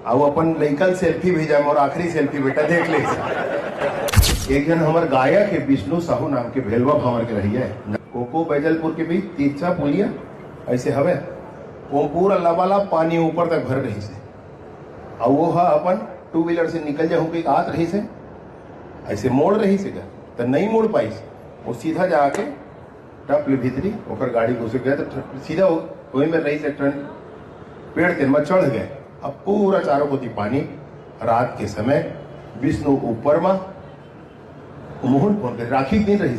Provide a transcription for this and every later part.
अब अपन लइकल सेल्फी भेजा और आखिरी सेल्फी बेटा देख ले। एक जन हमार गायक है विष्णु साहू नाम के भेलवा भावर के रही है कोको बैजलपुर के बीच तीर्चा पुलिया ऐसे हवे वो पूरा लबालब पानी ऊपर तक भर रही से और वो हा अपन टू व्हीलर से निकल जाऊँ कहीं आत रही से ऐसे मोड़ रही से तो नहीं मोड़ पाई वो सीधा जाके टप ले भीतरी ओकर गाड़ी घुस गया तो सीधा वही में रही से ट्रेन पेड़ के में चढ़ गए। अब पूरा चारों कोती पानी रात के समय विष्णु ऊपर में मुहूर्त फोन कर राखी दिन रही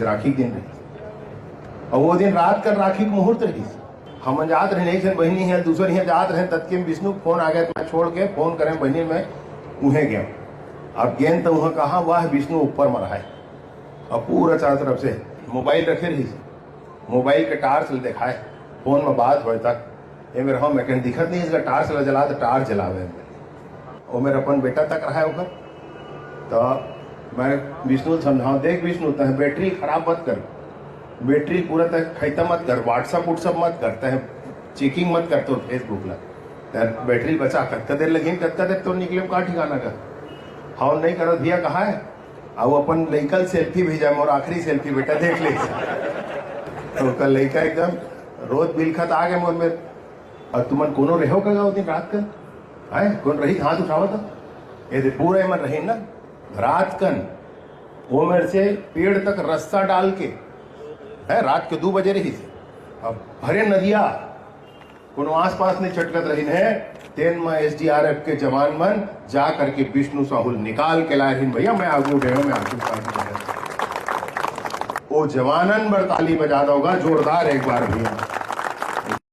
और वो दिन रात कर राखी के मुहूर्त रही हम जात रहे नहीं बहनी है दूसरी है जात रहे तत्के विष्णु फोन आ गया तो छोड़ के फोन करें बहनी में उन्हें गया। अब गेंद तो वहाँ कहा वह विष्णु ऊपर में रहा है और पूरा चारों तरफ से मोबाइल रखे रही मोबाइल के टार्च दिखाए फोन में बात हो तक ये मेरे हम कहीं दिखत नहीं इसका टार्च जला तो टार्च जलावे वो मेरा अपन बेटा तक रहा है ओकर तो मैं विष्णु समझाऊँ देख विष्णु तह बैटरी खराब मत कर बैटरी पूरा तक खैता मत कर व्हाट्सअप मत करता है चेकिंग मत करते हो फेसबुक ला बैटरी बचा कत्ता देर लगी कत्ता देर तो निकले का ठिकाना का हाँ नहीं करो भैया कहा है अब अपन लइकल सेल्फी भेजा और आखिरी सेल्फी बेटा देख ले तो कल लइका एकदम रोज बिलखत आ गए मोर में और तुमन कोनो रहो का दिन रात कन आए कौन रही हाथ उठावा था ये पूरा मन रही ना रात कन वो मेरे से पेड़ तक रस्सा डाल के है रात के 2 बजे रही अब भरे नदिया कोनो आस पास नहीं चटकत रही है तेन में SDRF के जवान मन जा करके विष्णु साहुल निकाल के लाए भैया मैं आगू गए मैं आगू वो जवानन बर ताली बजा दोगा जोरदार एक बार भैया।